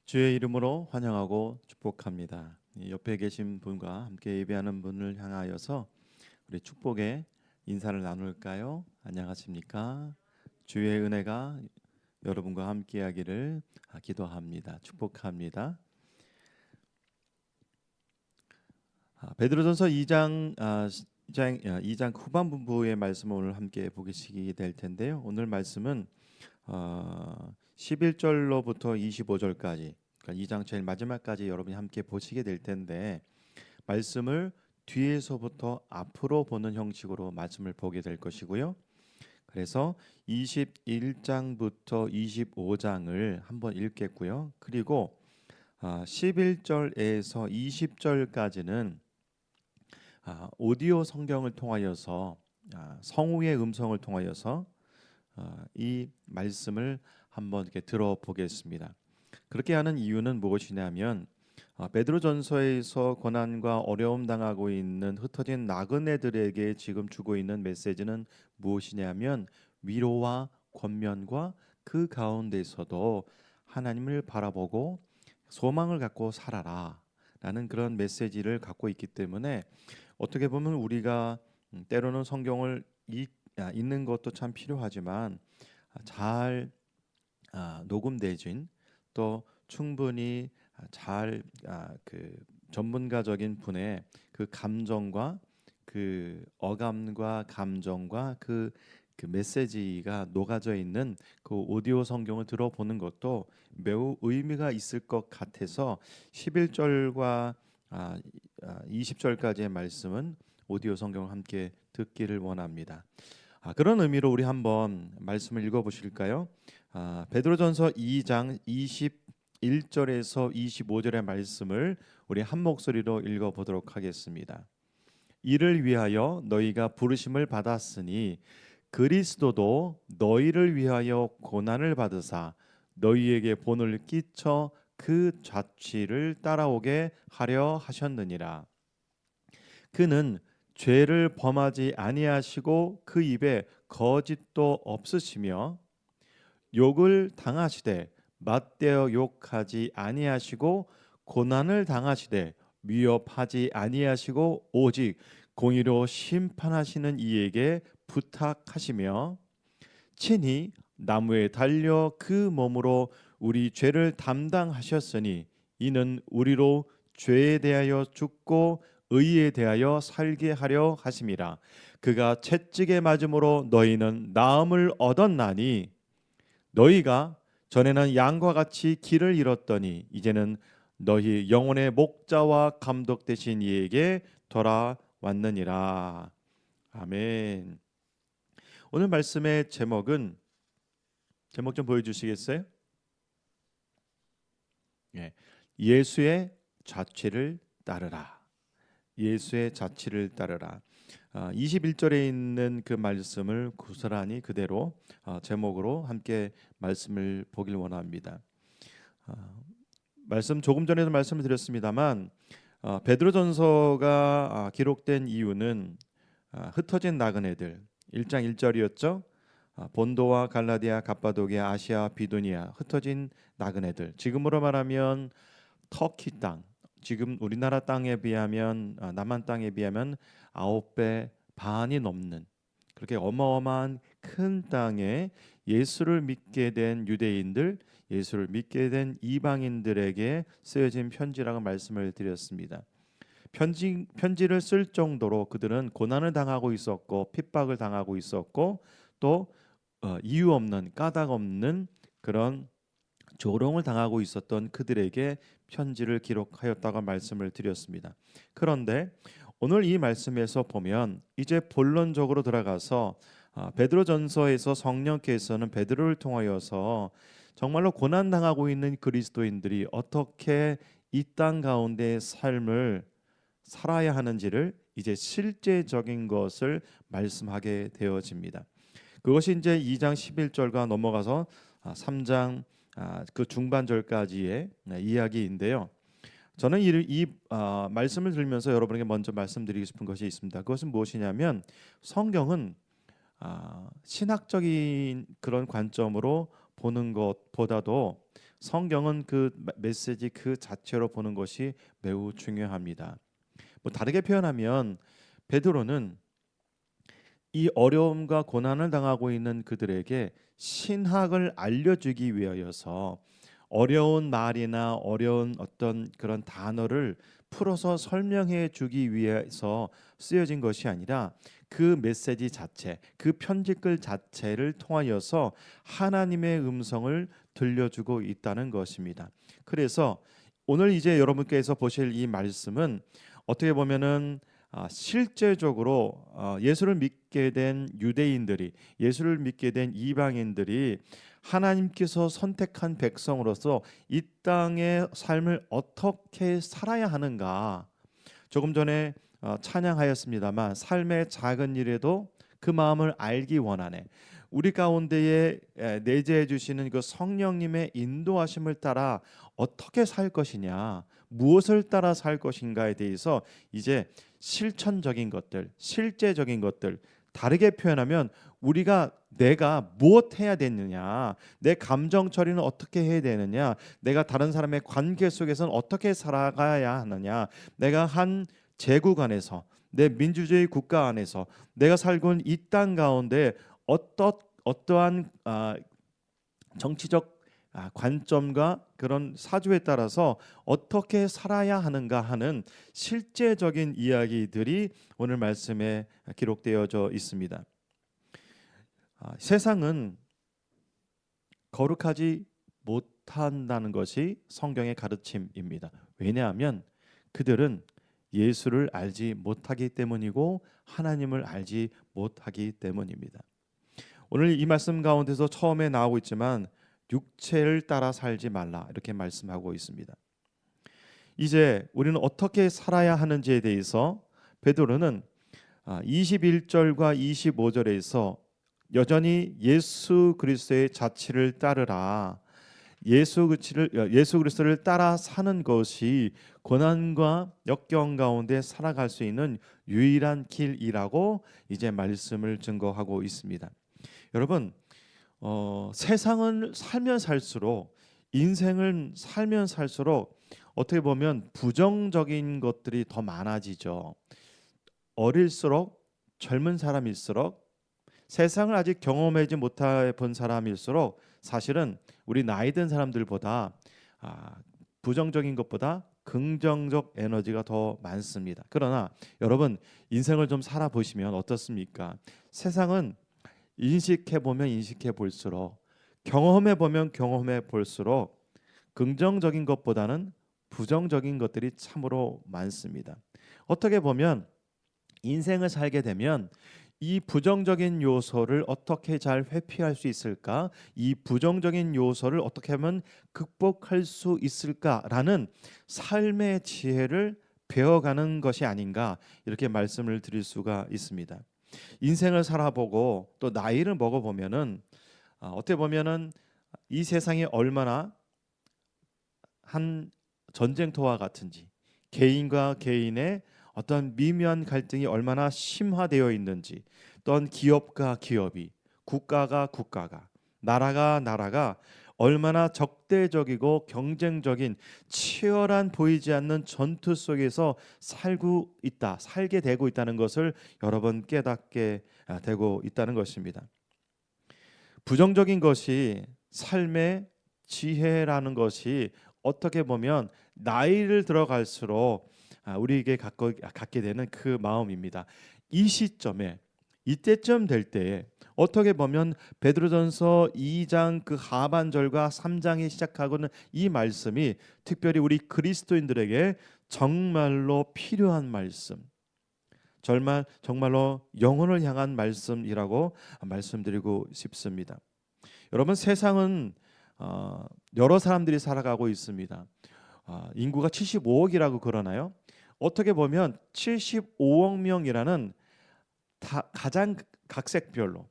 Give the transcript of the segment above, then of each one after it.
주의 이름으로 환영하고 축복합니다. 옆에 계신 분과 함께 예배하는 분을 향하여서 우리 축복의 인사를 나눌까요? 안녕하십니까? 주의 은혜가 여러분과 함께하기를 기도합니다. 축복합니다. 베드로전서 2장 후반부의 말씀을 오늘 함께 보시게 될 텐데요. 오늘 말씀은 11절로부터 25절까지, 그러니까 2장 제일 마지막까지 여러분이 함께 보시게 될 텐데, 말씀을 뒤에서부터 앞으로 보는 형식으로 말씀을 보게 될 것이고요. 그래서 21장부터 25장을 한번 읽겠고요. 그리고 11절에서 20절까지는 오디오 성경을 통하여서, 성우의 음성을 통하여서 이 말씀을 한번 이렇게 들어보겠습니다. 그렇게 하는 이유는 무엇이냐면, 베드로전서에서 고난과 어려움 당하고 있는 흩어진 나그네들에게 지금 주고 있는 메시지는 무엇이냐면, 위로와 권면과 그 가운데서도 하나님을 바라보고 소망을 갖고 살아라 라는 그런 메시지를 갖고 있기 때문에, 어떻게 보면 우리가 때로는 성경을 읽는 것도 참 필요하지만, 잘 녹음되진, 또 충분히 그 전문가적인 분의 그 감정과 그 어감과 감정과 그 메시지가 녹아져 있는 그 오디오 성경을 들어보는 것도 매우 의미가 있을 것 같아서 11절과 20절까지의 말씀은 오디오 성경을 함께 듣기를 원합니다. 그런 의미로 우리 한번 말씀을 읽어보실까요? 베드로전서 2장 21절에서 25절의 말씀을 우리 한 목소리로 읽어보도록 하겠습니다. 이를 위하여 너희가 부르심을 받았으니 그리스도도 너희를 위하여 고난을 받으사 너희에게 본을 끼쳐 그 자취를 따라오게 하려 하셨느니라. 그는 죄를 범하지 아니하시고 그 입에 거짓도 없으시며 욕을 당하시되 맞대어 욕하지 아니하시고 고난을 당하시되 위협하지 아니하시고 오직 공의로 심판하시는 이에게 부탁하시며 친히 나무에 달려 그 몸으로 우리 죄를 담당하셨으니 이는 우리로 죄에 대하여 죽고 의에 대하여 살게 하려 하심이라. 그가 채찍에 맞음으로 너희는 나음을 얻었나니 너희가 전에는 양과 같이 길을 잃었더니 이제는 너희 영혼의 목자와 감독 되신 이에게 돌아왔느니라. 아멘. 오늘 말씀의 제목 좀 보여주시겠어요? 예, 예수의 자취를 따르라. 예수의 자취를 따르라. 21절에 있는 그 말씀을 고스란히 그대로 제목으로 함께 말씀을 보길 원합니다. 말씀 조금 전에도 말씀을 드렸습니다만, 베드로전서가 기록된 이유는 흩어진 나그네들 1장 1절이었죠. 본도와 갈라디아, 갑바도기아, 아시아, 비두니아 흩어진 나그네들, 지금으로 말하면 터키 땅, 지금 우리나라 땅에 비하면 남한 땅에 비하면 9배 반이 넘는 그렇게 어마어마한 큰 땅에 예수를 믿게 된 유대인들, 예수를 믿게 된 이방인들에게 쓰여진 편지라고 말씀을 드렸습니다. 편지를 쓸 정도로 그들은 고난을 당하고 있었고 핍박을 당하고 있었고 또 이유 없는 까닭 없는 그런 조롱을 당하고 있었던 그들에게 편지를 기록하였다고 말씀을 드렸습니다. 그런데 오늘 이 말씀에서 보면 이제 본론적으로 들어가서 베드로전서에서 성령께서는 베드로를 통하여서 정말로 고난 당하고 있는 그리스도인들이 어떻게 이 땅 가운데 삶을 살아야 하는지를 이제 실제적인 것을 말씀하게 되어집니다. 그것이 이제 2장 11절과 넘어가서 3장 그 중반절까지의 이야기인데요. 저는 말씀을 들으면서 여러분에게 먼저 말씀드리고 싶은 것이 있습니다. 그것은 무엇이냐면, 성경은 신학적인 그런 관점으로 보는 것보다도 성경은 그 메시지 그 자체로 보는 것이 매우 중요합니다. 뭐 다르게 표현하면 베드로는 이 어려움과 고난을 당하고 있는 그들에게 신학을 알려주기 위하여서 어려운 말이나 어려운 어떤 그런 단어를 풀어서 설명해 주기 위해서 쓰여진 것이 아니라 그 메시지 자체, 그 편지글 자체를 통하여서 하나님의 음성을 들려주고 있다는 것입니다. 그래서 오늘 이제 여러분께서 보실 이 말씀은 어떻게 보면은 실제적으로 예수를 믿게 된 유대인들이, 예수를 믿게 된 이방인들이 하나님께서 선택한 백성으로서 이 땅의 삶을 어떻게 살아야 하는가, 조금 전에 찬양하였습니다만 삶의 작은 일에도 그 마음을 알기 원하네. 우리 가운데에 내재해 주시는 그 성령님의 인도하심을 따라 어떻게 살 것이냐, 무엇을 따라 살 것인가에 대해서 이제 실천적인 것들, 실제적인 것들, 다르게 표현하면 내가 무엇 해야 되느냐, 내 감정 처리는 어떻게 해야 되느냐, 내가 다른 사람의 관계 속에서는 어떻게 살아가야 하느냐, 내가 한 제국 안에서, 내 민주주의 국가 안에서, 내가 살고 있는 이 땅 가운데 어떠한 정치적 관점과 그런 사주에 따라서 어떻게 살아야 하는가 하는 실제적인 이야기들이 오늘 말씀에 기록되어져 있습니다. 세상은 거룩하지 못한다는 것이 성경의 가르침입니다. 왜냐하면 그들은 예수를 알지 못하기 때문이고 하나님을 알지 못하기 때문입니다. 오늘 이 말씀 가운데서 처음에 나오고 있지만 육체를 따라 살지 말라, 이렇게 말씀하고 있습니다. 이제 우리는 어떻게 살아야 하는지에 대해서 베드로는 21절과 25절에서 여전히 예수 그리스도의 자치를 따르라, 예수 그리스도를 따라 사는 것이 고난과 역경 가운데 살아갈 수 있는 유일한 길이라고 이제 말씀을 증거하고 있습니다. 여러분, 세상을 살면 살수록, 인생을 살면 살수록 어떻게 보면 부정적인 것들이 더 많아지죠. 어릴수록, 젊은 사람일수록, 세상을 아직 경험하지 못해 본 사람일수록 사실은 우리 나이 든 사람들보다 부정적인 것보다 긍정적 에너지가 더 많습니다. 그러나 여러분, 인생을 좀 살아보시면 어떻습니까? 세상은 인식해 보면 인식해 볼수록, 경험해 보면 경험해 볼수록 긍정적인 것보다는 부정적인 것들이 참으로 많습니다. 어떻게 보면 인생을 살게 되면 이 부정적인 요소를 어떻게 잘 회피할 수 있을까? 이 부정적인 요소를 어떻게 하면 극복할 수 있을까라는 삶의 지혜를 배워가는 것이 아닌가, 이렇게 말씀을 드릴 수가 있습니다. 인생을 살아보고 또 나이를 먹어보면은 어떻게 보면은 이 세상이 얼마나 한 전쟁터와 같은지, 개인과 개인의 어떤 미묘한 갈등이 얼마나 심화되어 있는지, 또한 기업과 기업이, 국가가 나라가 얼마나 적대적이고 경쟁적인 치열한 보이지 않는 전투 속에서 살게 되고 있다는 것을 여러 번 깨닫게 되고 있다는 것입니다. 부정적인 것이 삶의 지혜라는 것이 어떻게 보면 나이를 들어갈수록 우리에게 갖게 되는 그 마음입니다. 이 시점에, 이때쯤 될 때에 어떻게 보면 베드로전서 2장 그 하반절과 3장에 시작하고는 이 말씀이 특별히 우리 그리스도인들에게 정말로 필요한 말씀, 정말로 영혼을 향한 말씀이라고 말씀드리고 싶습니다. 여러분, 세상은 여러 사람들이 살아가고 있습니다. 인구가 75억이라고 그러나요? 어떻게 보면 75억 명이라는 가장 각색별로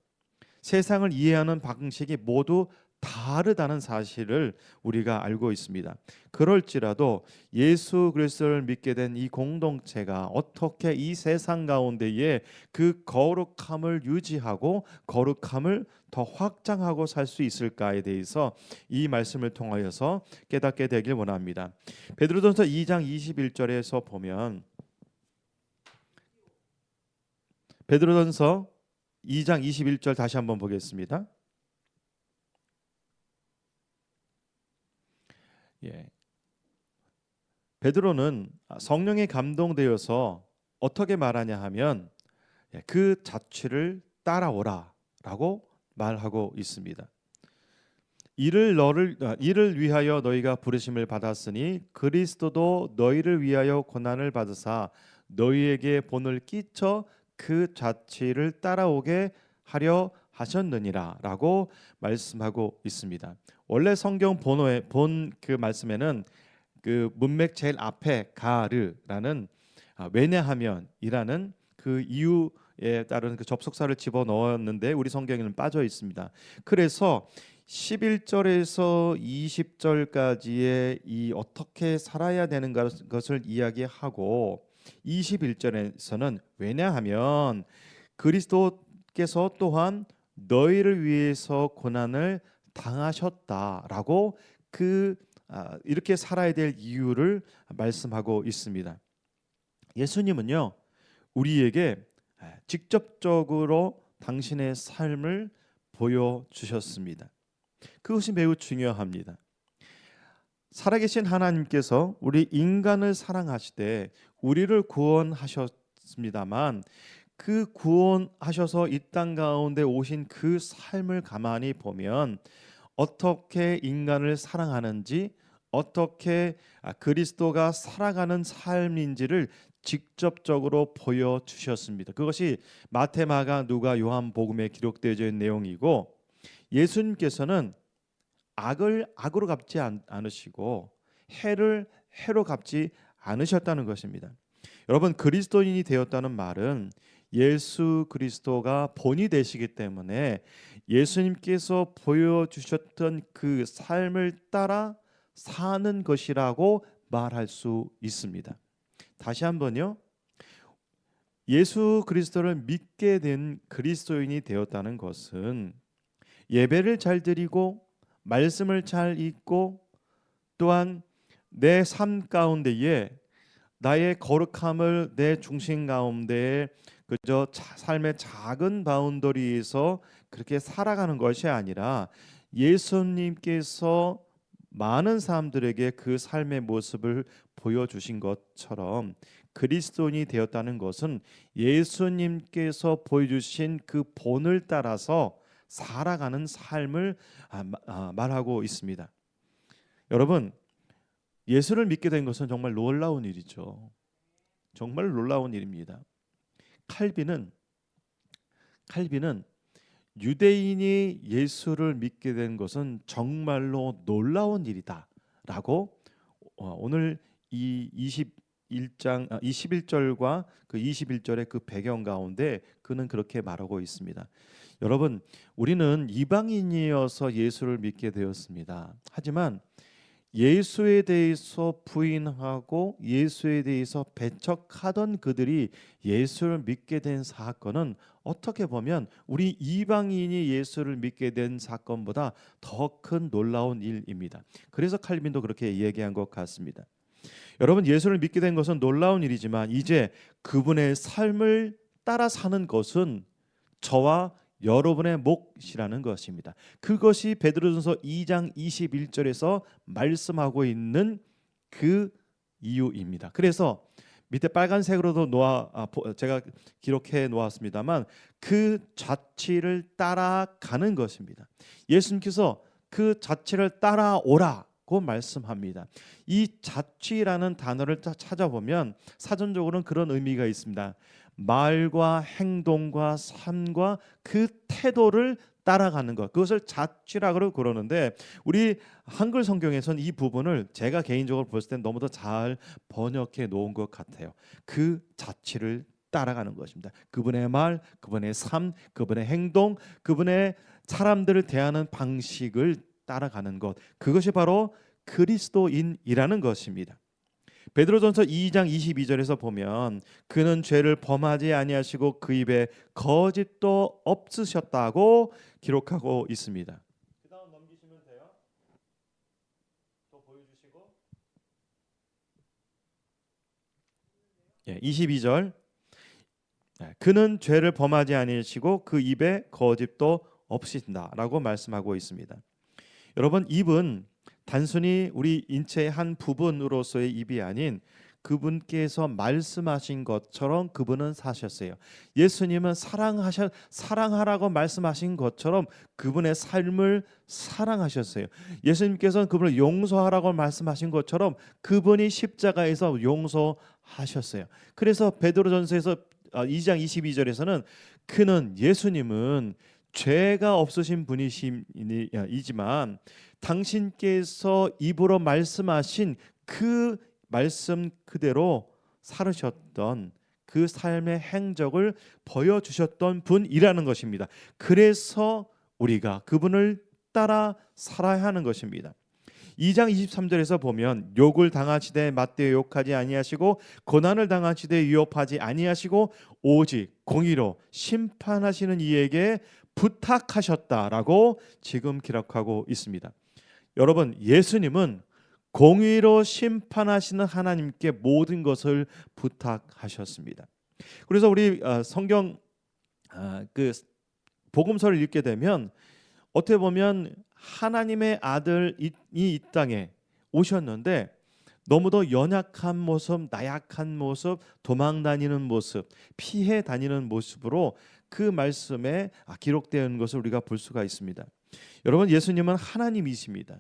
세상을 이해하는 방식이 모두 다르다는 사실을 우리가 알고 있습니다. 그럴지라도 예수 그리스도를 믿게 된 이 공동체가 어떻게 이 세상 가운데에 그 거룩함을 유지하고 거룩함을 더 확장하고 살 수 있을까에 대해서 이 말씀을 통하여서 깨닫게 되길 원합니다. 베드로전서 2장 21절에서 보면, 베드로전서 2장 21절 다시 한번 보겠습니다. 예. 베드로는 성령에 감동되어서 어떻게 말하냐 하면 그 자취를 따라오라라고 말하고 있습니다. 이를 위하여 너희가 부르심을 받았으니 그리스도도 너희를 위하여 고난을 받으사 너희에게 본을 끼쳐 그 자취를 따라오게 하려 하셨느니라라고 말씀하고 있습니다. 원래 성경 본어에 본 그 말씀에는 그 문맥 제일 앞에 가르라는 왜냐하면이라는 그 이유에 따른 그 접속사를 집어 넣었는데 우리 성경에는 빠져 있습니다. 그래서 11절에서 20절까지의 이 어떻게 살아야 되는 것을 이야기하고 21절에서는 왜냐하면 그리스도께서 또한 너희를 위해서 고난을 당하셨다라고 이렇게 살아야 될 이유를 말씀하고 있습니다. 예수님은요, 우리에게 직접적으로 당신의 삶을 보여주셨습니다. 그것이 매우 중요합니다. 살아계신 하나님께서 우리 인간을 사랑하시되 우리를 구원하셨습니다만 그 구원하셔서 이 땅 가운데 오신 그 삶을 가만히 보면 어떻게 인간을 사랑하는지, 어떻게 그리스도가 살아가는 삶인지를 직접적으로 보여주셨습니다. 그것이 마태, 마가, 누가, 요한 복음에 기록되어 있는 내용이고, 예수님께서는 악을 악으로 갚지 않으시고 해를 해로 갚지 않으셨다는 것입니다. 여러분, 그리스도인이 되었다는 말은 예수 그리스도가 본이 되시기 때문에 예수님께서 보여주셨던 그 삶을 따라 사는 것이라고 말할 수 있습니다. 다시 한번요. 예수 그리스도를 믿게 된 그리스도인이 되었다는 것은 예배를 잘 드리고 말씀을 잘 읽고 또한 내 삶 가운데에 나의 거룩함을 내 중심 가운데에 그저 삶의 작은 바운더리에서 그렇게 살아가는 것이 아니라 예수님께서 많은 사람들에게 그 삶의 모습을 보여주신 것처럼 그리스도인이 되었다는 것은 예수님께서 보여주신 그 본을 따라서 살아가는 삶을 말하고 있습니다. 여러분, 예수를 믿게 된 것은 정말 놀라운 일이죠. 정말 놀라운 일입니다. 칼빈은 유대인이 예수를 믿게 된 것은 정말로 놀라운 일이다라고 오늘 이 21절과 그 21절의 그 배경 가운데 그는 그렇게 말하고 있습니다. 여러분, 우리는 이방인이어서 예수를 믿게 되었습니다. 하지만 예수에 대해서 부인하고 예수에 대해서 배척하던 그들이 예수를 믿게 된 사건은 어떻게 보면 우리 이방인이 예수를 믿게 된 사건보다 더 큰 놀라운 일입니다. 그래서 칼빈도 그렇게 얘기한 것 같습니다. 여러분, 예수를 믿게 된 것은 놀라운 일이지만 이제 그분의 삶을 따라 사는 것은 저와 여러분의 몫이라는 것입니다. 그것이 베드로전서 2장 21절에서 말씀하고 있는 그 이유입니다. 그래서 밑에 빨간색으로도 제가 기록해 놓았습니다만 그 자취를 따라가는 것입니다. 예수님께서 그 자취를 따라오라고 말씀합니다. 이 자취라는 단어를 찾아보면 사전적으로는 그런 의미가 있습니다. 말과 행동과 삶과 그 태도를 따라가는 것, 그것을 자취라고 그러는데 우리 한글 성경에서는 이 부분을 제가 개인적으로 봤을 때 너무 더 잘 번역해 놓은 것 같아요. 그 자취를 따라가는 것입니다. 그분의 말, 그분의 삶, 그분의 행동, 그분의 사람들을 대하는 방식을 따라가는 것, 그것이 바로 그리스도인이라는 것입니다. 베드로전서 2장 22절에서 보면 그는 죄를 범하지 아니하시고 그 입에 거짓도 없으셨다고 기록하고 있습니다. 그다음 넘기시면 돼요. 또 보여주시고 22절 그는 죄를 범하지 아니하시고 그 입에 거짓도 없으신다라고 말씀하고 있습니다. 여러분, 입은 단순히 우리 인체의 한 부분으로서의 입이 아닌 그분께서 말씀하신 것처럼 그분은 사셨어요. 예수님은 사랑하라고 말씀하신 것처럼 그분의 삶을 사랑하셨어요. 예수님께서는 그분을 용서하라고 말씀하신 것처럼 그분이 십자가에서 용서하셨어요. 그래서 베드로전서에서 2장 22절에서는 그는 예수님은 죄가 없으신 분이시지만 당신께서 입으로 말씀하신 그 말씀 그대로 살으셨던 그 삶의 행적을 보여주셨던 분이라는 것입니다. 그래서 우리가 그분을 따라 살아야 하는 것입니다. 2장 23절에서 보면 욕을 당하시되 맞대어 욕하지 아니하시고 고난을 당하시되 위협하지 아니하시고 오직 공의로 심판하시는 이에게 부탁하셨다라고 지금 기록하고 있습니다. 여러분, 예수님은 공의로 심판하시는 하나님께 모든 것을 부탁하셨습니다. 그래서 우리 성경 그 복음서를 읽게 되면 어떻게 보면 하나님의 아들이 이 땅에 오셨는데 너무도 연약한 모습, 나약한 모습, 도망 다니는 모습, 피해 다니는 모습으로 그 말씀에 기록되어 있는 것을 우리가 볼 수가 있습니다. 여러분, 예수님은 하나님이십니다.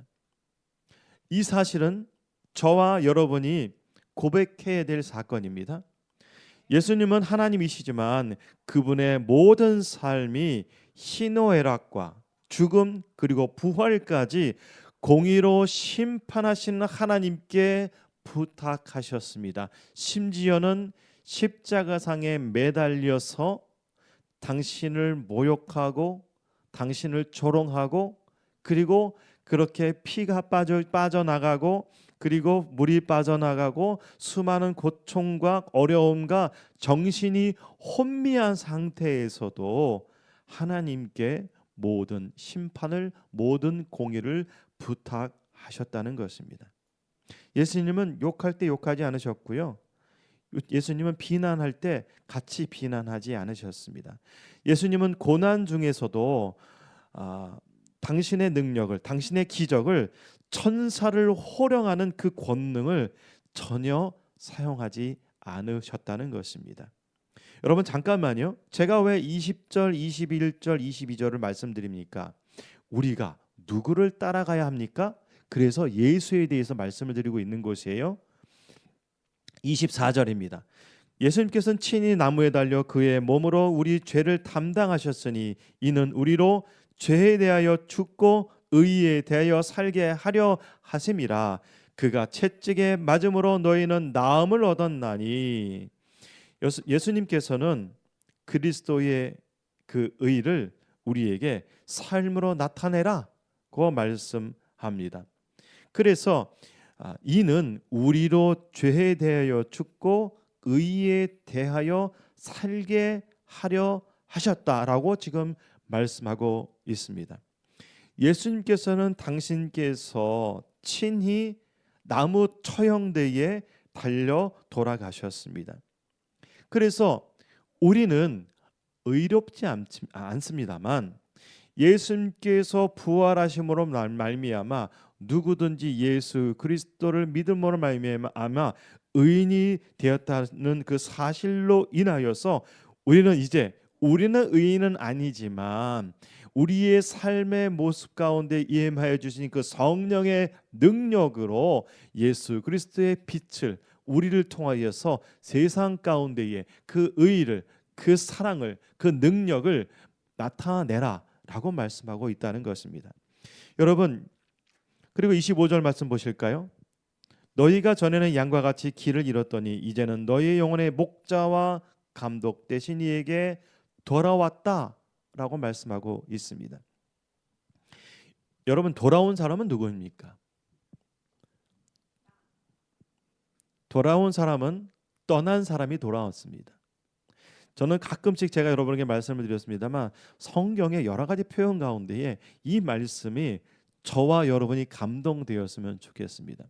이 사실은 저와 여러분이 고백해야 될 사건입니다. 예수님은 하나님이시지만 그분의 모든 삶이 희노애락과 죽음 그리고 부활까지 공의로 심판하시는 하나님께 부탁하셨습니다. 심지어는 십자가상에 매달려서 당신을 모욕하고 당신을 조롱하고 그리고 그렇게 피가 빠져나가고 그리고 물이 빠져나가고 수많은 고통과 어려움과 정신이 혼미한 상태에서도 하나님께 모든 심판을 모든 공의를 부탁하셨다는 것입니다. 예수님은 욕할 때 욕하지 않으셨고요. 예수님은 비난할 때 같이 비난하지 않으셨습니다. 예수님은 고난 중에서도 당신의 능력을, 당신의 기적을, 천사를 호령하는 그 권능을 전혀 사용하지 않으셨다는 것입니다. 여러분, 잠깐만요. 제가 왜 20절, 21절, 22절을 말씀드립니까? 우리가 누구를 따라가야 합니까? 그래서 예수에 대해서 말씀을 드리고 있는 것이에요. 24절입니다. 예수님께서는 친히 나무에 달려 그의 몸으로 우리 죄를 담당하셨으니 이는 우리로 죄에 대하여 죽고 의에 대하여 살게 하려 하심이라. 그가 채찍에 맞음으로 너희는 나음을 얻었나니. 예수님께서는 그리스도의 그 의를 우리에게 삶으로 나타내라고 말씀합니다. 그래서 이는 우리로 죄에 대하여 죽고 의에 대하여 살게 하려 하셨다라고 지금 말씀하고 있습니다. 예수님께서는 당신께서 친히 나무 처형대에 달려 돌아가셨습니다. 그래서 우리는 의롭지 않습니다만 예수님께서 부활하심으로 말미암아 누구든지 예수 그리스도를 믿음으로 말미암아 의인이 되었다는 그 사실로 인하여서 우리는 의인은 아니지만 우리의 삶의 모습 가운데 임하여 주신 그 성령의 능력으로 예수 그리스도의 빛을 우리를 통하여서 세상 가운데에 그 의를, 그 사랑을, 그 능력을 나타내라라고 말씀하고 있다는 것입니다. 여러분, 그리고 25절 말씀 보실까요? 너희가 전에는 양과 같이 길을 잃었더니 이제는 너희의 영혼의 목자와 감독 되신 이에게 돌아왔다라고 말씀하고 있습니다. 여러분, 돌아온 사람은 누구입니까? 돌아온 사람은 떠난 사람이 돌아왔습니다. 저는 가끔씩 제가 여러분에게 말씀을 드렸습니다만 성경의 여러 가지 표현 가운데에 이 말씀이 저와 여러분이 감동되었으면 좋겠습니다.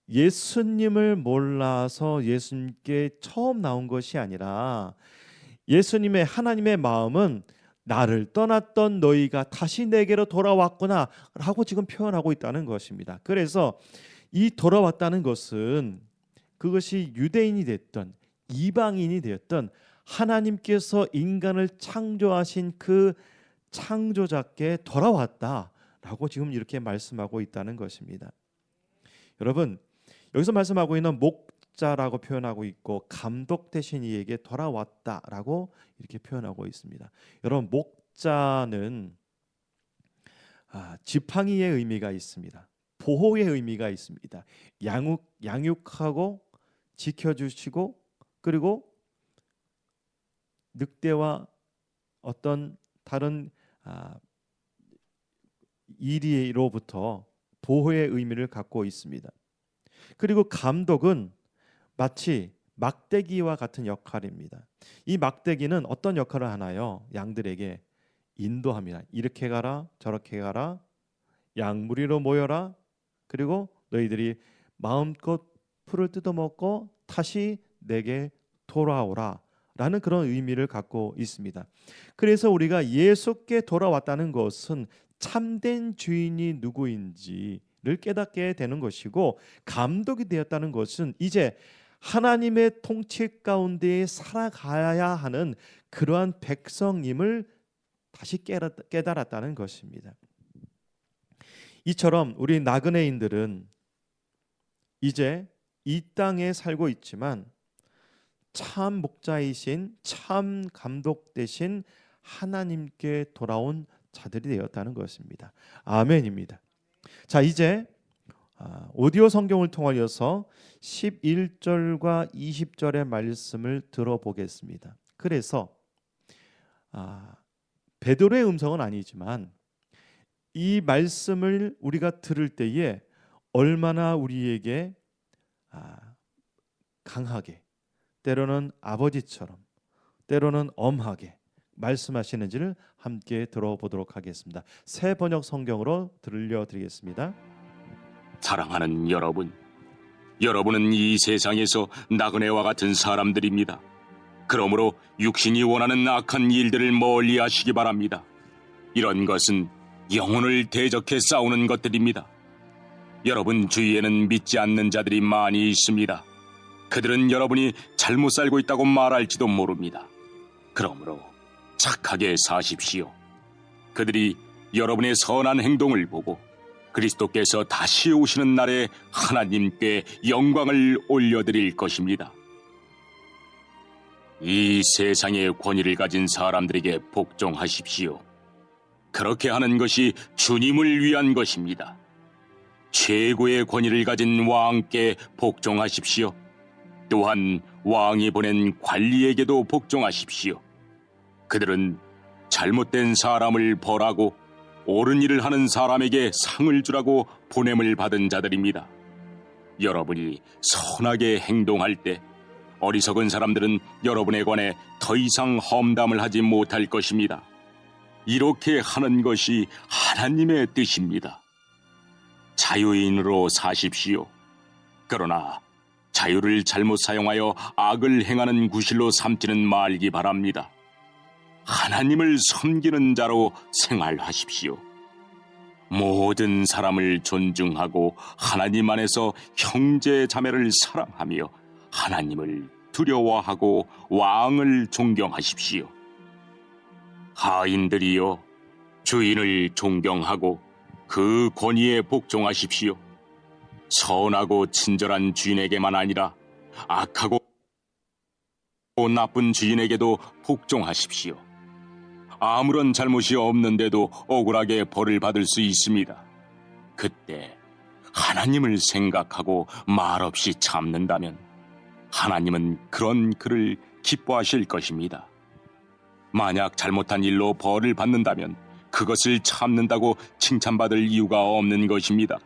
예수님을 몰라서 예수님께 처음 나온 것이 아니라 예수님의 하나님의 마음은 나를 떠났던 너희가 다시 내게로 돌아왔구나 라고 지금 표현하고 있다는 것입니다. 그래서 이 돌아왔다는 것은 그것이 유대인이 됐던 이방인이 되었던 하나님께서 인간을 창조하신 그 창조자께 돌아왔다라고 지금 이렇게 말씀하고 있다는 것입니다. 여러분, 여기서 말씀하고 있는 목자라고 표현하고 있고 감독 대신 이에게 돌아왔다라고 이렇게 표현하고 있습니다. 여러분, 목자는 지팡이의 의미가 있습니다. 보호의 의미가 있습니다. 양육하고 지켜주시고 그리고 늑대와 어떤 다른 이리로부터 보호의 의미를 갖고 있습니다. 그리고 감독은 마치 막대기와 같은 역할입니다. 이 막대기는 어떤 역할을 하나요? 양들에게 인도합니다. 이렇게 가라, 저렇게 가라, 양 무리로 모여라, 그리고 너희들이 마음껏 풀을 뜯어먹고 다시 내게 돌아오라 라는 그런 의미를 갖고 있습니다. 그래서 우리가 예수께 돌아왔다는 것은 참된 주인이 누구인지를 깨닫게 되는 것이고, 감독이 되었다는 것은 이제 하나님의 통치 가운데 살아가야 하는 그러한 백성임을 다시 깨달았다는 것입니다. 이처럼 우리 나그네인들은 이제 이 땅에 살고 있지만 참 목자이신 참 감독 되신 하나님께 돌아온 자들이 되었다는 것입니다. 아멘입니다. 자, 이제 오디오 성경을 통하여서 11절과 20절의 말씀을 들어보겠습니다. 그래서 베드로의 음성은 아니지만 이 말씀을 우리가 들을 때에 얼마나 우리에게 강하게, 때로는 아버지처럼, 때로는 엄하게 말씀하시는지를 함께 들어보도록 하겠습니다. 새 번역 성경으로 들려드리겠습니다. 사랑하는 여러분, 여러분은 이 세상에서 나그네와 같은 사람들입니다. 그러므로 육신이 원하는 악한 일들을 멀리 하시기 바랍니다. 이런 것은 영혼을 대적해 싸우는 것들입니다. 여러분 주위에는 믿지 않는 자들이 많이 있습니다. 그들은 여러분이 잘못 살고 있다고 말할지도 모릅니다. 그러므로 착하게 사십시오. 그들이 여러분의 선한 행동을 보고 그리스도께서 다시 오시는 날에 하나님께 영광을 올려드릴 것입니다. 이 세상의 권위를 가진 사람들에게 복종하십시오. 그렇게 하는 것이 주님을 위한 것입니다. 최고의 권위를 가진 왕께 복종하십시오. 또한 왕이 보낸 관리에게도 복종하십시오. 그들은 잘못된 사람을 벌하고 옳은 일을 하는 사람에게 상을 주라고 보냄을 받은 자들입니다. 여러분이 선하게 행동할 때 어리석은 사람들은 여러분에 관해 더 이상 험담을 하지 못할 것입니다. 이렇게 하는 것이 하나님의 뜻입니다. 자유인으로 사십시오. 그러나 자유를 잘못 사용하여 악을 행하는 구실로 삼지는 말기 바랍니다. 하나님을 섬기는 자로 생활하십시오. 모든 사람을 존중하고 하나님 안에서 형제 자매를 사랑하며 하나님을 두려워하고 왕을 존경하십시오. 하인들이여, 주인을 존경하고 그 권위에 복종하십시오. 선하고 친절한 주인에게만 아니라 악하고 나쁜 주인에게도 복종하십시오. 아무런 잘못이 없는데도 억울하게 벌을 받을 수 있습니다. 그때 하나님을 생각하고 말없이 참는다면 하나님은 그런 그를 기뻐하실 것입니다. 만약 잘못한 일로 벌을 받는다면 그것을 참는다고 칭찬받을 이유가 없는 것입니다.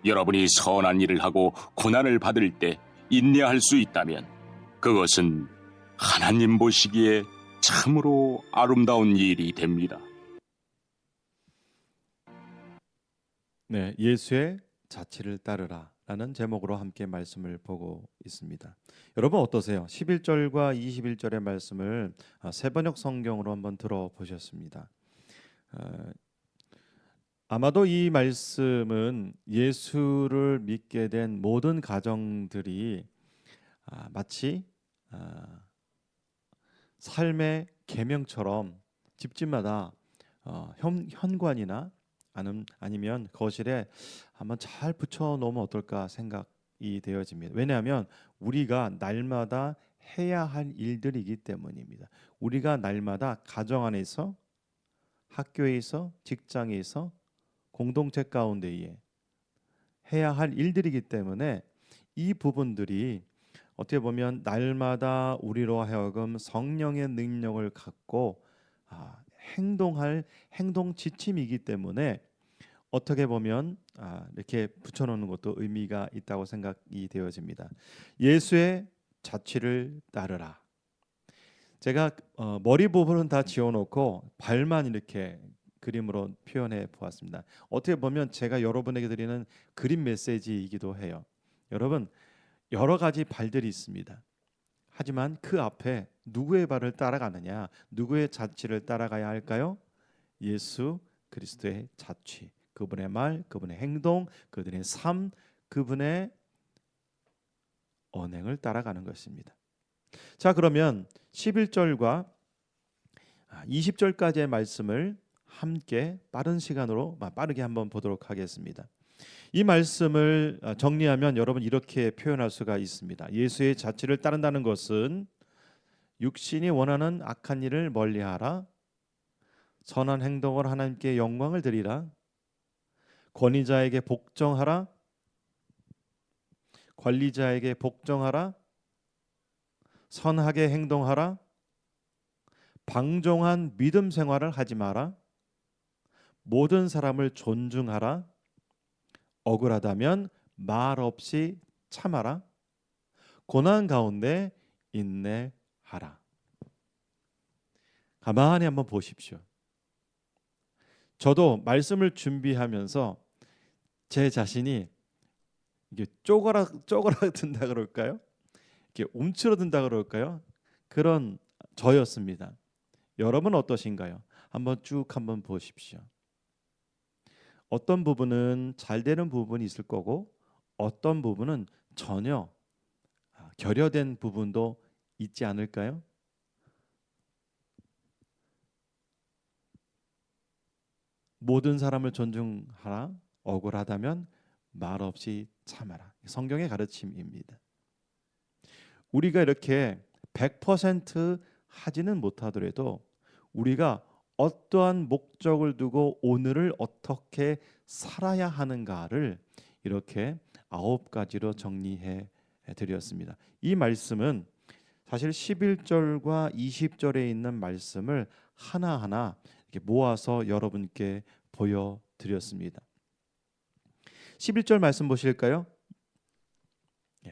여러분이 선한 일을 하고 고난을 받을 때 인내할 수 있다면 그것은 하나님 보시기에 참으로 아름다운 일이 됩니다. 네, 예수의 자취를 따르라 라는 제목으로 함께 말씀을 보고 있습니다. 여러분 어떠세요? 11절과 21절의 말씀을 새번역 성경으로 한번 들어보셨습니다. 아마도 이 말씀은 예수를 믿게 된 모든 가정들이 마치 삶의 계명처럼 집집마다 현관이나 아니면 거실에 한번 잘 붙여 놓으면 어떨까 생각이 되어집니다. 왜냐하면 우리가 날마다 해야 할 일들이기 때문입니다. 우리가 날마다 가정 안에서, 학교에서, 직장에서, 공동체 가운데에 해야 할 일들이기 때문에 이 부분들이 어떻게 보면 날마다 우리로 하여금 성령의 능력을 갖고 행동할 행동 지침이기 때문에 어떻게 보면 이렇게 붙여놓는 것도 의미가 있다고 생각이 되어집니다. 예수의 자취를 따르라. 제가 머리 부분은 다 지워놓고 발만 이렇게 그림으로 표현해 보았습니다. 어떻게 보면 제가 여러분에게 드리는 그림 메시지이기도 해요. 여러분 여러 가지 발들이 있습니다. 하지만 그 앞에 누구의 발을 따라가느냐, 누구의 자취를 따라가야 할까요? 예수 그리스도의 자취, 그분의 말, 그분의 행동, 그분의 삶, 그분의 언행을 따라가는 것입니다. 자, 그러면 11절과 20절까지의 말씀을 함께 빠른 시간으로 빠르게 한번 보도록 하겠습니다. 이 말씀을 정리하면 여러분 이렇게 표현할 수가 있습니다. 예수의 자취를 따른다는 것은 육신이 원하는 악한 일을 멀리하라, 선한 행동을 하나님께 영광을 드리라, 권위자에게 복종하라, 관리자에게 복종하라, 선하게 행동하라, 방종한 믿음 생활을 하지 마라, 모든 사람을 존중하라, 억울하다면 말 없이 참아라, 고난 가운데 인내하라. 가만히 한번 보십시오. 저도 말씀을 준비하면서 제 자신이 이게 쪼그라든다 그럴까요? 이렇게 움츠러든다 그럴까요? 그런 저였습니다. 여러분 어떠신가요? 한번 보십시오. 어떤 부분은 잘 되는 부분이 있을 거고 어떤 부분은 전혀 결여된 부분도 있지 않을까요? 모든 사람을 존중하라, 억울하다면 말 없이 참아라. 성경의 가르침입니다. 우리가 이렇게 100% 하지는 못하더라도 우리가 어떠한 목적을 두고 오늘을 어떻게 살아야 하는가를 이렇게 9가지로 정리해 드렸습니다. 이 말씀은 사실 11절과 20절에 있는 말씀을 하나하나 이렇게 모아서 여러분께 보여드렸습니다. 11절 말씀 보실까요?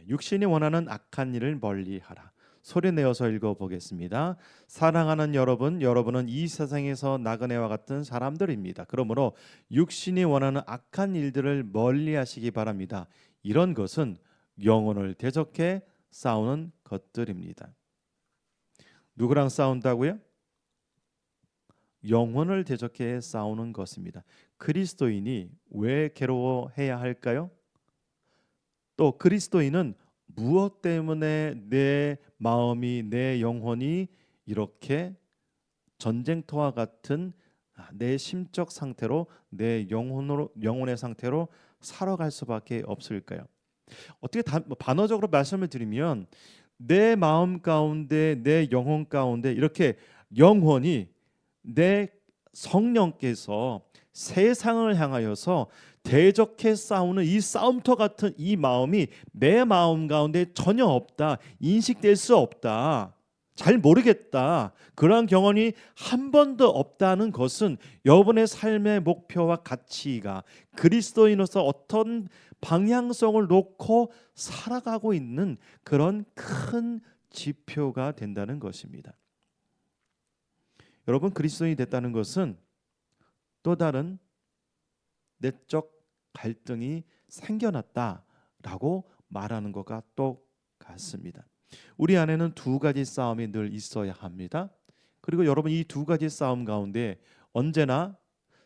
육신이 원하는 악한 일을 멀리하라. 소리 내어서 읽어보겠습니다. 사랑하는 여러분, 여러분은 이 세상에서 나그네와 같은 사람들입니다. 그러므로 육신이 원하는 악한 일들을 멀리하시기 바랍니다. 이런 것은 영혼을 대적해 싸우는 것들입니다. 누구랑 싸운다고요? 영혼을 대적해 싸우는 것입니다. 그리스도인이 왜 괴로워해야 할까요? 또 그리스도인은 무엇 때문에 내 마음이, 내 영혼이 이렇게 전쟁터와 같은 내 심적 상태로, 내 영혼의 상태로 살아갈 수밖에 없을까요? 어떻게 반어적으로 말씀을 드리면 내 마음 가운데, 내 영혼 가운데 이렇게 영혼이 내 성령께서 세상을 향하여서 대적해 싸우는 이 싸움터 같은 이 마음이 내 마음 가운데 전혀 없다, 인식될 수 없다. 잘 모르겠다. 그러한 경험이 한 번도 없다는 것은 여러분의 삶의 목표와 가치가 그리스도인으로서 어떤 방향성을 놓고 살아가고 있는 그런 큰 지표가 된다는 것입니다. 여러분, 그리스도인이 됐다는 것은 또 다른 내적 갈등이 생겨났다라고 말하는 것과 똑같습니다. 우리 안에는 두 가지 싸움이 늘 있어야 합니다. 그리고 여러분, 이 두 가지 싸움 가운데 언제나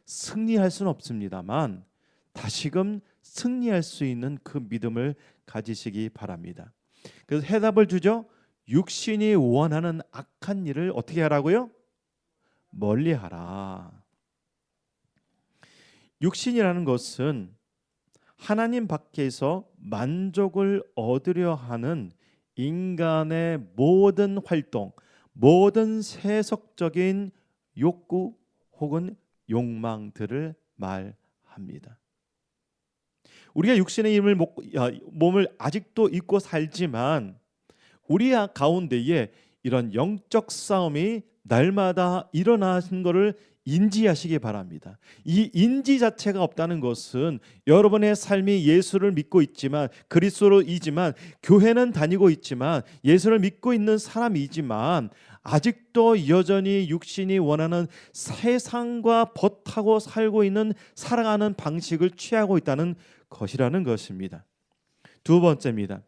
승리할 수는 없습니다만 다시금 승리할 수 있는 그 믿음을 가지시기 바랍니다. 그래서 해답을 주죠. 육신이 원하는 악한 일을 어떻게 하라고요? 멀리하라. 육신이라는 것은 하나님 밖에서 만족을 얻으려 하는 인간의 모든 활동, 모든 세속적인 욕구 혹은 욕망들을 말합니다. 우리가 육신의 몸을 아직도 입고 살지만 우리 가운데에 이런 영적 싸움이 날마다 일어나는 것을 인지하시기 바랍니다. 이 인지 자체가 없다는 것은 여러분의 삶이 예수를 믿고 있지만 그리스도이지만 교회는 다니고 있지만 예수를 믿고 있는 사람이지만 아직도 여전히 육신이 원하는 세상과 버타고 살고 있는 살아가는 방식을 취하고 있다는 것이라는 것입니다. 두 번째입니다.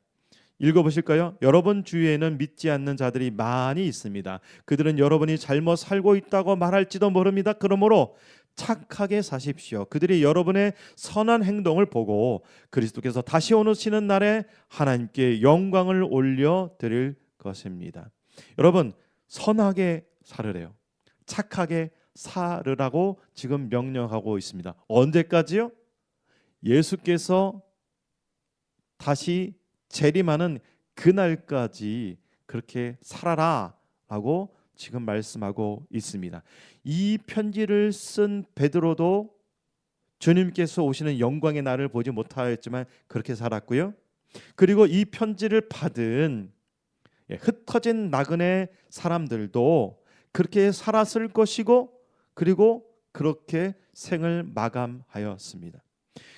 읽어보실까요? 여러분 주위에는 믿지 않는 자들이 많이 있습니다. 그들은 여러분이 잘못 살고 있다고 말할지도 모릅니다. 그러므로 착하게 사십시오. 그들이 여러분의 선한 행동을 보고 그리스도께서 다시 오시는 날에 하나님께 영광을 올려드릴 것입니다. 여러분, 선하게 살으래요. 착하게 살으라고 지금 명령하고 있습니다. 언제까지요? 예수께서 다시 재림하는 그날까지 그렇게 살아라 라고 지금 말씀하고 있습니다. 이 편지를 쓴 베드로도 주님께서 오시는 영광의 날을 보지 못하였지만 그렇게 살았고요. 그리고 이 편지를 받은 흩어진 나그네 사람들도 그렇게 살았을 것이고 그리고 그렇게 생을 마감하였습니다.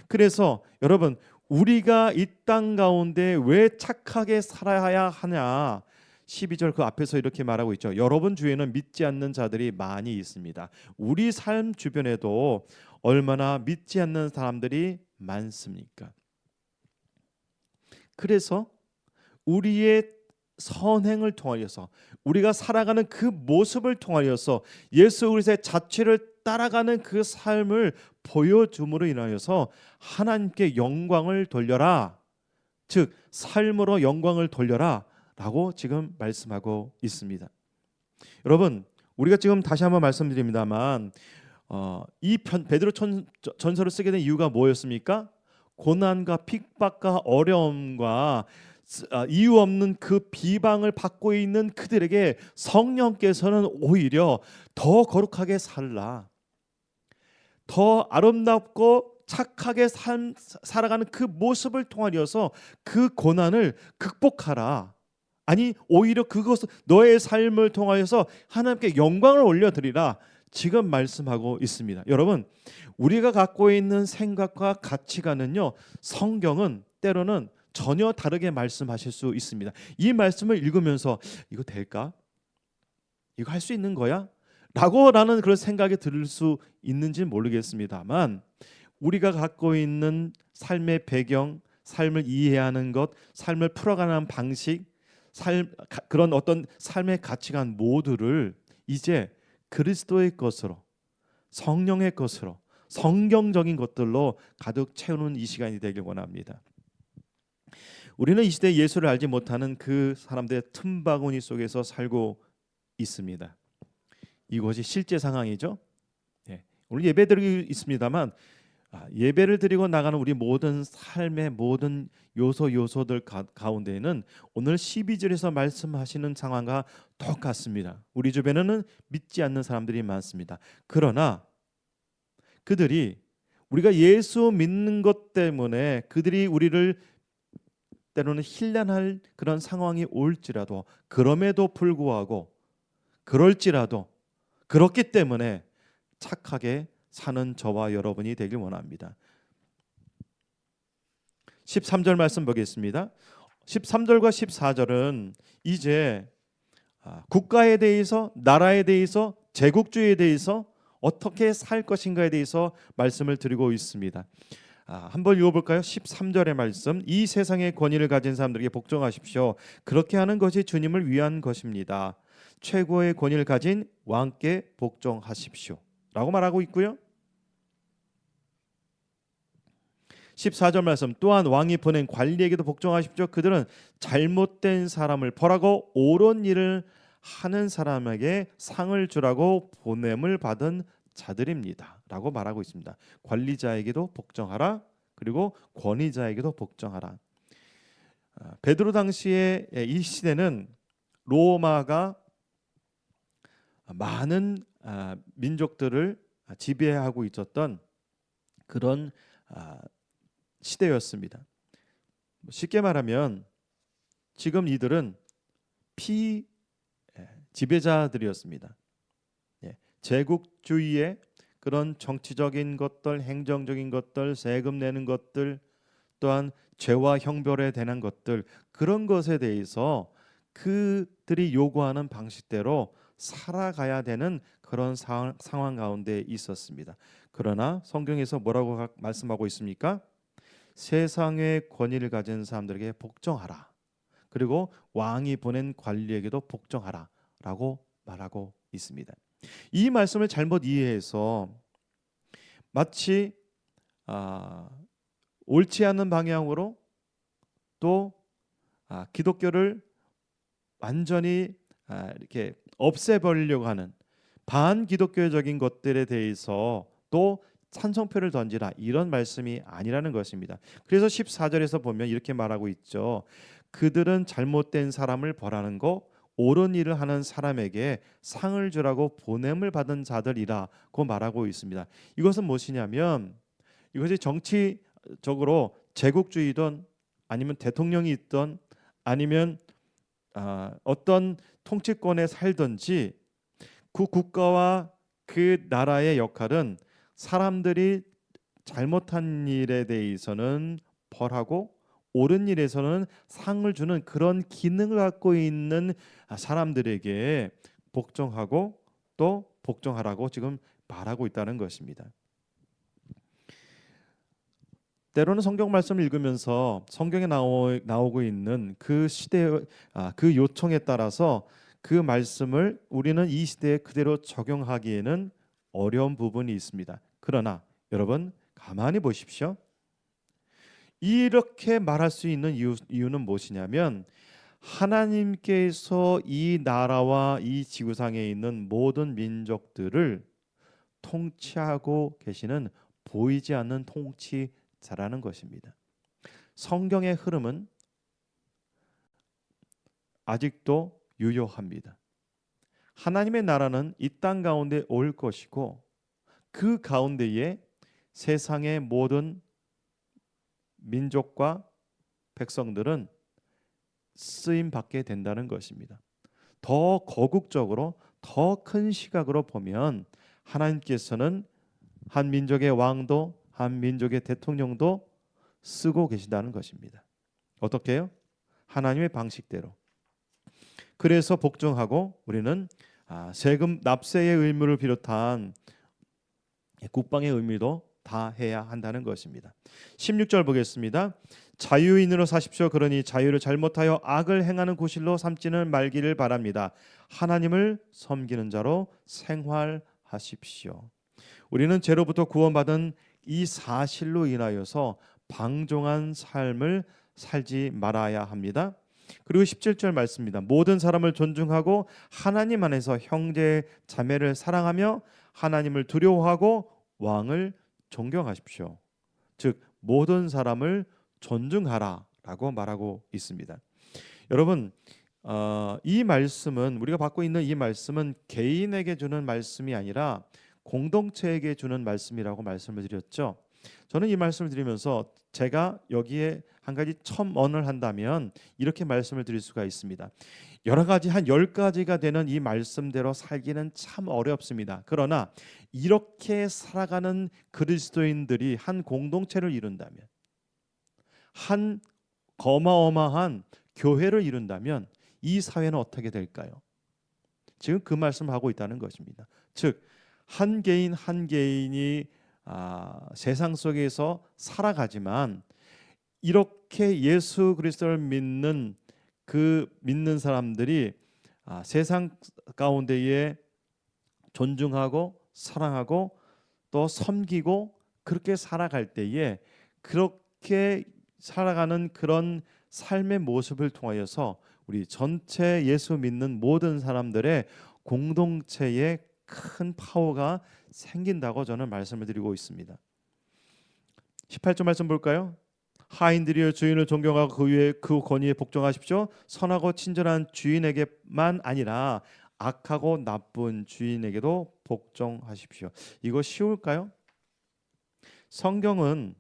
그래서 여러분, 우리가 이 땅 가운데 왜 착하게 살아야 하냐? 12절 그 앞에서 이렇게 말하고 있죠. 여러분 주위에는 믿지 않는 자들이 많이 있습니다. 우리 삶 주변에도 얼마나 믿지 않는 사람들이 많습니까? 그래서 우리의 선행을 통하여서 우리가 살아가는 그 모습을 통하여서 예수 그리스도의 자취를 따라가는 그 삶을 보여줌으로 인하여서 하나님께 영광을 돌려라. 즉 삶으로 영광을 돌려라 라고 지금 말씀하고 있습니다. 여러분, 우리가 지금 다시 한번 말씀드립니다만 이 베드로 전서를 쓰게 된 이유가 뭐였습니까? 고난과 핍박과 어려움과 이유 없는 그 비방을 받고 있는 그들에게 성령께서는 오히려 더 거룩하게 살라, 더 아름답고 착하게 살아가는 그 모습을 통하여서 그 고난을 극복하라. 아니 오히려 그것을 너의 삶을 통하여서 하나님께 영광을 올려드리라. 지금 말씀하고 있습니다. 여러분, 우리가 갖고 있는 생각과 가치관은요, 성경은 때로는 전혀 다르게 말씀하실 수 있습니다. 이 말씀을 읽으면서 이거 될까? 이거 할 수 있는 거야? 라는 그런 생각이 들 수 있는지 모르겠습니다만 우리가 갖고 있는 삶의 배경, 삶을 이해하는 것, 삶을 풀어가는 방식, 그런 어떤 삶의 가치관 모두를 이제 그리스도의 것으로, 성령의 것으로, 성경적인 것들로 가득 채우는 이 시간이 되길 원합니다. 우리는 이 시대에 예수를 알지 못하는 그 사람들의 틈바구니 속에서 살고 있습니다. 이것이 실제 상황이죠. 오늘 예배드리고 있습니다만 예배를 드리고 나가는 우리 모든 삶의 모든 요소들 가운데에는 오늘 12절에서 말씀하시는 상황과 똑같습니다. 우리 주변에는 믿지 않는 사람들이 많습니다. 그러나 그들이 우리가 예수 믿는 것 때문에 그들이 우리를 때로는 힐난할 그런 상황이 올지라도, 그럼에도 불구하고, 그럴지라도, 그렇기 때문에 착하게 사는 저와 여러분이 되길 원합니다. 13절 말씀 보겠습니다. 13절과 14절은 이제 국가에 대해서, 나라에 대해서, 제국주의에 대해서 어떻게 살 것인가에 대해서 말씀을 드리고 있습니다. 한번 읽어볼까요? 13절의 말씀. 이 세상의 권위를 가진 사람들에게 복종하십시오. 그렇게 하는 것이 주님을 위한 것입니다. 최고의 권위를 가진 왕께 복종하십시오 라고 말하고 있고요. 14절 말씀. 또한 왕이 보낸 관리에게도 복종하십시오. 그들은 잘못된 사람을 벌하고 옳은 일을 하는 사람에게 상을 주라고 보냄을 받은 자들입니다 라고 말하고 있습니다. 관리자에게도 복종하라, 그리고 권위자에게도 복종하라. 베드로 당시에 이 시대는 로마가 많은 민족들을 지배하고 있었던 그런 시대였습니다. 쉽게 말하면 지금 이들은 지배자들이었습니다. 제국주의의 그런 정치적인 것들, 행정적인 것들, 세금 내는 것들, 또한 죄와 형벌에 대한 것들, 그런 것에 대해서 그들이 요구하는 방식대로 살아가야 되는 그런 상황 가운데 있었습니다. 그러나 성경에서 뭐라고 말씀하고 있습니까? 세상의 권위를 가진 사람들에게 복종하라, 그리고 왕이 보낸 관리에게도 복종하라 라고 말하고 있습니다. 이 말씀을 잘못 이해해서 마치 옳지 않은 방향으로 또 기독교를 완전히 이렇게 없애버리려고 하는 반기독교적인 것들에 대해서 또 찬성표를 던지라, 이런 말씀이 아니라는 것입니다. 그래서 14절에서 보면 이렇게 말하고 있죠. 그들은 잘못된 사람을 벌하는 거, 옳은 일을 하는 사람에게 상을 주라고 보냄을 받은 자들이라고 말하고 있습니다. 이것은 무엇이냐면, 이것이 정치적으로 제국주의든 아니면 대통령이 있든 아니면 어떤 통치권에 살든지, 그 국가와 그 나라의 역할은 사람들이 잘못한 일에 대해서는 벌하고 옳은 일에서는 상을 주는 그런 기능을 갖고 있는 사람들에게 복종하고 또 복종하라고 지금 말하고 있다는 것입니다. 때로는 성경 말씀을 읽으면서 성경에 나오고 있는 그 시대의 그 요청에 따라서 그 말씀을 우리는 이 시대에 그대로 적용하기에는 어려운 부분이 있습니다. 그러나 여러분 가만히 보십시오. 이렇게 말할 수 있는 이유는 무엇이냐면, 하나님께서 이 나라와 이 지구상에 있는 모든 민족들을 통치하고 계시는 보이지 않는 통치자라는 것입니다. 성경의 흐름은 아직도 유효합니다. 하나님의 나라는 이 땅 가운데 올 것이고, 그 가운데에 세상의 모든 민족과 백성들은 쓰임 받게 된다는 것입니다. 더 거국적으로, 더 큰 시각으로 보면 하나님께서는 한 민족의 왕도, 한 민족의 대통령도 쓰고 계신다는 것입니다. 어떻게 해요? 하나님의 방식대로. 그래서 복종하고 우리는 세금 납세의 의무를 비롯한 국방의 의미도 다 해야 한다는 것입니다. 16절 보겠습니다. 자유인으로 사십시오. 그러니 자유를 잘못하여 악을 행하는 구실로 삼지는 말기를 바랍니다. 하나님을 섬기는 자로 생활하십시오. 우리는 죄로부터 구원받은 이 사실로 인하여서 방종한 삶을 살지 말아야 합니다. 그리고 17절 말씀입니다. 모든 사람을 존중하고 하나님 안에서 형제 자매를 사랑하며 하나님을 두려워하고 왕을 존경하십시오. 즉 모든 사람을 존중하라라고 말하고 있습니다. 여러분, 이 말씀은, 우리가 받고 있는 이 말씀은 개인에게 주는 말씀이 아니라 공동체에게 주는 말씀이라고 말씀을 드렸죠. 저는 이 말씀을 드리면서 제가 여기에 한 가지 첨언을 한다면 이렇게 말씀을 드릴 수가 있습니다. 여러 가지 한 10가지가 되는 이 말씀대로 살기는 참 어렵습니다. 그러나 이렇게 살아가는 그리스도인들이 한 공동체를 이룬다면, 한 어마어마한 교회를 이룬다면 이 사회는 어떻게 될까요? 지금 그 말씀을 하고 있다는 것입니다. 즉, 한 개인 한 개인이 세상 속에서 살아가지만 이렇게 예수 그리스도를 믿는 그 믿는 사람들이 세상 가운데에 존중하고 사랑하고 또 섬기고 그렇게 살아갈 때에 그렇게 살아가는 그런 삶의 모습을 통하여서 우리 전체 예수 믿는 모든 사람들의 공동체에 큰 파워가 생긴다고 저는 말씀을 드리고 있습니다. 18절 말씀 볼까요? 하인들이여 주인을 존경하고 그 위에 그 권위에 복종하십시오. 선하고 친절한 주인에게만 아니라 악하고 나쁜 주인에게도 복종하십시오. 이거 쉬울까요? 성경은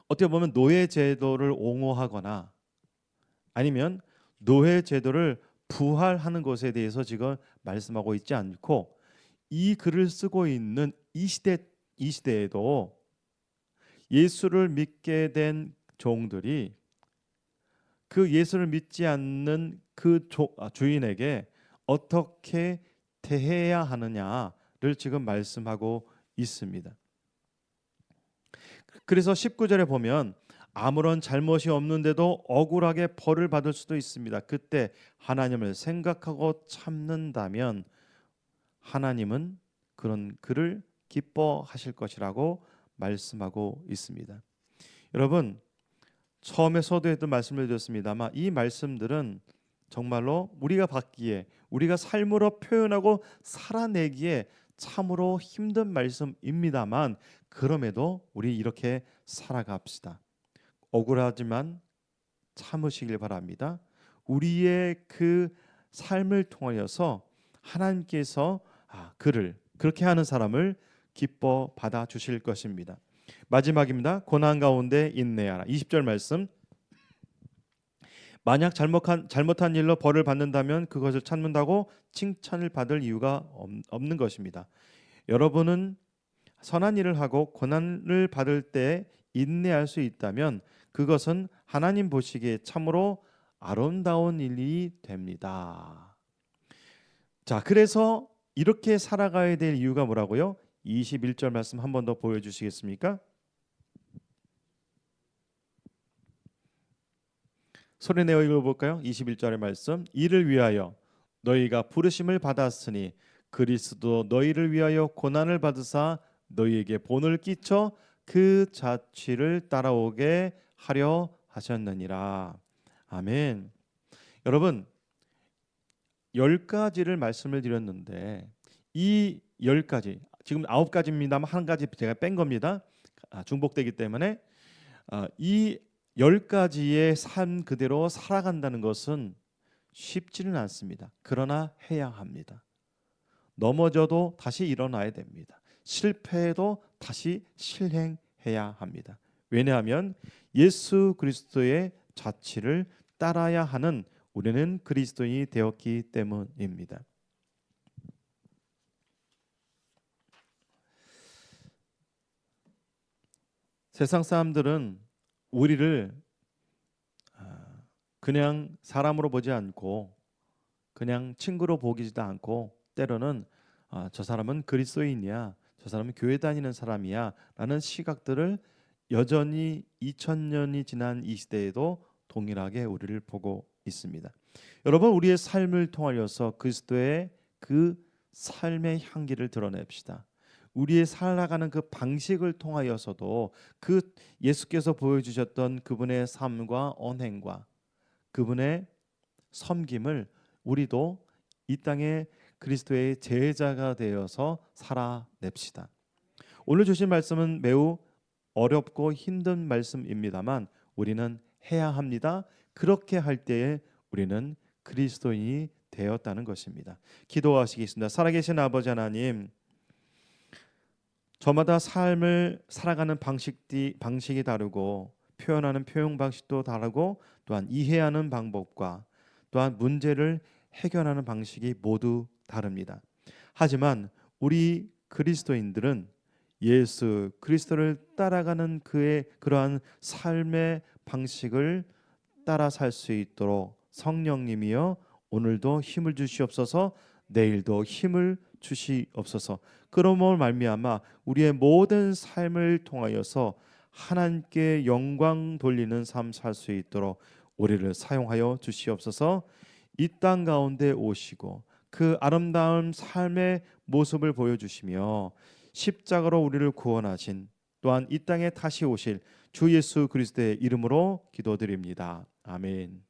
어떻게 보면 노예 제도를 옹호하거나 아니면 노예 제도를 부활하는 것에 대해서 지금 말씀하고 있지 않고 이 글을 쓰고 있는 이 시대에도 예수를 믿게 된 종들이 그 예수를 믿지 않는 그 주인에게 어떻게 대해야 하느냐를 지금 말씀하고 있습니다. 그래서 19절에 보면 아무런 잘못이 없는데도 억울하게 벌을 받을 수도 있습니다. 그때 하나님을 생각하고 참는다면 하나님은 그런 그를 기뻐하실 것이라고 말씀하고 있습니다. 여러분, 처음에 서두에도 말씀을 드렸습니다만 이 말씀들은 정말로 우리가 받기에, 우리가 삶으로 표현하고 살아내기에 참으로 힘든 말씀입니다만 그럼에도 우리 이렇게 살아갑시다. 억울하지만 참으시길 바랍니다. 우리의 그 삶을 통하여서 하나님께서 그를 그렇게 하는 사람을 기뻐 받아 주실 것입니다. 마지막입니다. 고난 가운데 인내하라. 20절 말씀. 만약 잘못한 일로 벌을 받는다면 그것을 참는다고 칭찬을 받을 이유가 없는 것입니다. 여러분은 선한 일을 하고 고난을 받을 때 인내할 수 있다면 그것은 하나님 보시기에 참으로 아름다운 일이 됩니다. 자, 그래서 이렇게 살아가야 될 이유가 뭐라고요? 21절 말씀 한 번 더 보여주시겠습니까? 소리 내어 읽어볼까요? 21절의 말씀. 이를 위하여 너희가 부르심을 받았으니 그리스도 너희를 위하여 고난을 받으사 너희에게 본을 끼쳐 그 자취를 따라오게 하려 하셨느니라. 아멘. 여러분, 10가지를 말씀을 드렸는데 이 10가지, 지금 9가지입니다만 한 가지 제가 뺀 겁니다. 중복되기 때문에 이 10가지의 삶 그대로 살아간다는 것은 쉽지는 않습니다. 그러나 해야 합니다. 넘어져도 다시 일어나야 됩니다. 실패해도 다시 실행해야 합니다. 왜냐하면 예수 그리스도의 자취를 따라야 하는 우리는 그리스도인이 되었기 때문입니다. 세상 사람들은 우리를 그냥 사람으로 보지 않고 그냥 친구로 보기지도 않고 때로는 저 사람은 그리스도인이야, 저 사람은 교회 다니는 사람이야 라는 시각들을 여전히 2000년이 지난 이 시대에도 동일하게 우리를 보고 있습니다. 여러분, 우리의 삶을 통하여서 그리스도의 그 삶의 향기를 드러냅시다. 우리의 살아가는 그 방식을 통하여서도 그 예수께서 보여주셨던 그분의 삶과 언행과 그분의 섬김을 우리도 이 땅에 그리스도의 제자가 되어서 살아냅시다. 오늘 주신 말씀은 매우 어렵고 힘든 말씀입니다만 우리는 해야 합니다. 그렇게 할 때에 우리는 그리스도인이 되었다는 것입니다. 기도하시겠습니다. 살아계신 아버지 하나님, 저마다 삶을 살아가는 방식이 다르고 표현하는 표현 방식도 다르고 또한 이해하는 방법과 또한 문제를 해결하는 방식이 모두 다릅니다. 하지만 우리 그리스도인들은 예수 그리스도를 따라가는 그의 그러한 삶의 방식을 따라 살 수 있도록 성령님이여 오늘도 힘을 주시옵소서, 내일도 힘을 주시옵소서. 그러므로 말미암아 우리의 모든 삶을 통하여서 하나님께 영광 돌리는 삶 살 수 있도록 우리를 사용하여 주시옵소서. 이 땅 가운데 오시고 그 아름다운 삶의 모습을 보여주시며 십자가로 우리를 구원하신 또한 이 땅에 다시 오실 주 예수 그리스도의 이름으로 기도드립니다. 아멘.